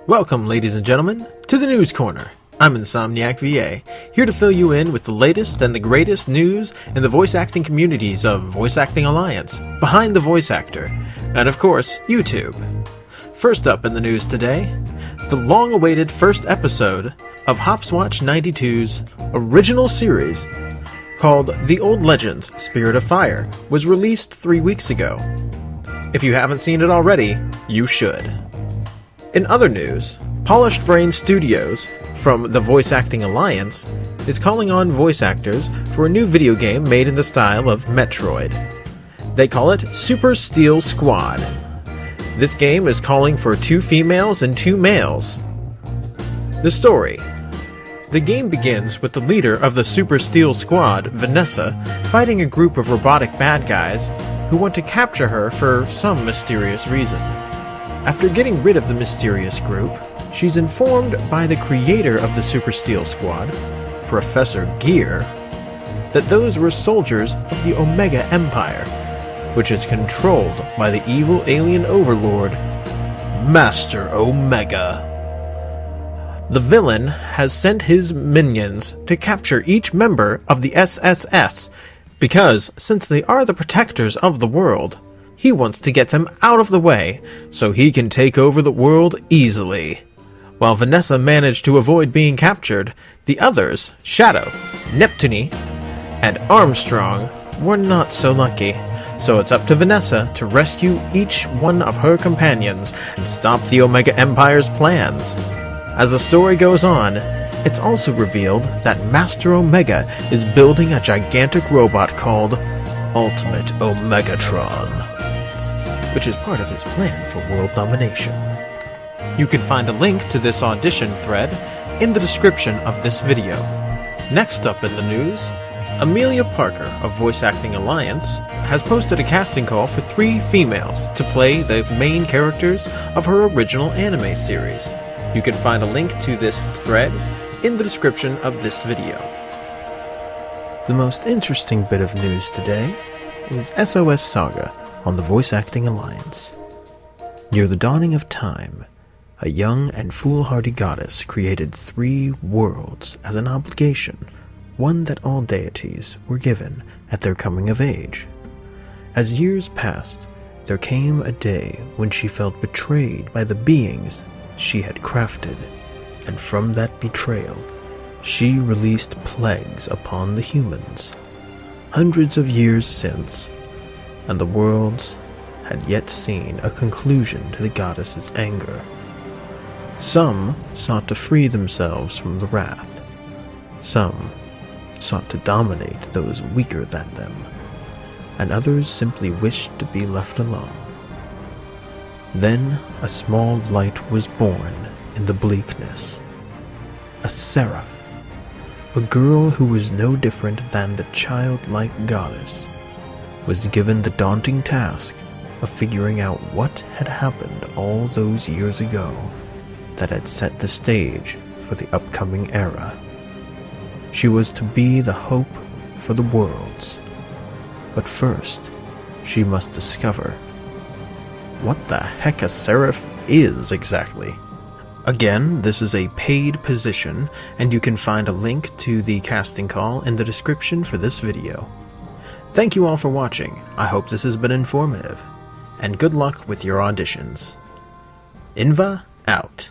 Welcome, ladies and gentlemen, to the News Corner. I'm InsomniacVA, here to fill you in with the latest and the greatest news in the voice acting communities of Voice Acting Alliance, Behind the Voice Actor, and of course, YouTube. First up in the news today, the long-awaited first episode of Hopswatch 92's original series called The Old Legends: Spirit of Fire was released 3 weeks ago. If you haven't seen it already, you should. In other news, Polished Brain Studios, from the Voice Acting Alliance, is calling on voice actors for a new video game made in the style of Metroid. They call it Super Steel Squad. This game is calling for 2 females and 2 males. The story. The game begins with the leader of the Super Steel Squad, Vanessa, fighting a group of robotic bad guys who want to capture her for some mysterious reason. After getting rid of the mysterious group, she's informed by the creator of the Super Steel Squad, Professor Gear, that those were soldiers of the Omega Empire, which is controlled by the evil alien overlord, Master Omega. The villain has sent his minions to capture each member of the SSS, because since they are the protectors of the world, he wants to get them out of the way so he can take over the world easily. While Vanessa managed to avoid being captured, the others, Shadow, Neptune, and Armstrong, were not so lucky. So it's up to Vanessa to rescue each one of her companions and stop the Omega Empire's plans. As the story goes on, it's also revealed that Master Omega is building a gigantic robot called Ultimate Omegatron, which is part of his plan for world domination. You can find a link to this audition thread in the description of this video. Next up in the news, Amelia Parker of Voice Acting Alliance has posted a casting call for 3 females to play the main characters of her original anime series. You can find a link to this thread in the description of this video. The most interesting bit of news today is SOS Saga on the Voice Acting Alliance. Near the dawning of time, a young and foolhardy goddess created 3 worlds as an obligation, one that all deities were given at their coming of age. As years passed, there came a day when she felt betrayed by the beings she had crafted, and from that betrayal, she released plagues upon the humans. Hundreds of years since, and the worlds had yet seen a conclusion to the goddess's anger. Some sought to free themselves from the wrath. Some sought to dominate those weaker than them, and others simply wished to be left alone. Then a small light was born in the bleakness. A seraph, a girl who was no different than the childlike goddess, was given the daunting task of figuring out what had happened all those years ago that had set the stage for the upcoming era. She was to be the hope for the worlds, but first she must discover what the heck a seraph is exactly. Again, this is a paid position, and you can find a link to the casting call in the description for this video. Thank you all for watching. I hope this has been informative, and good luck with your auditions. Inva out.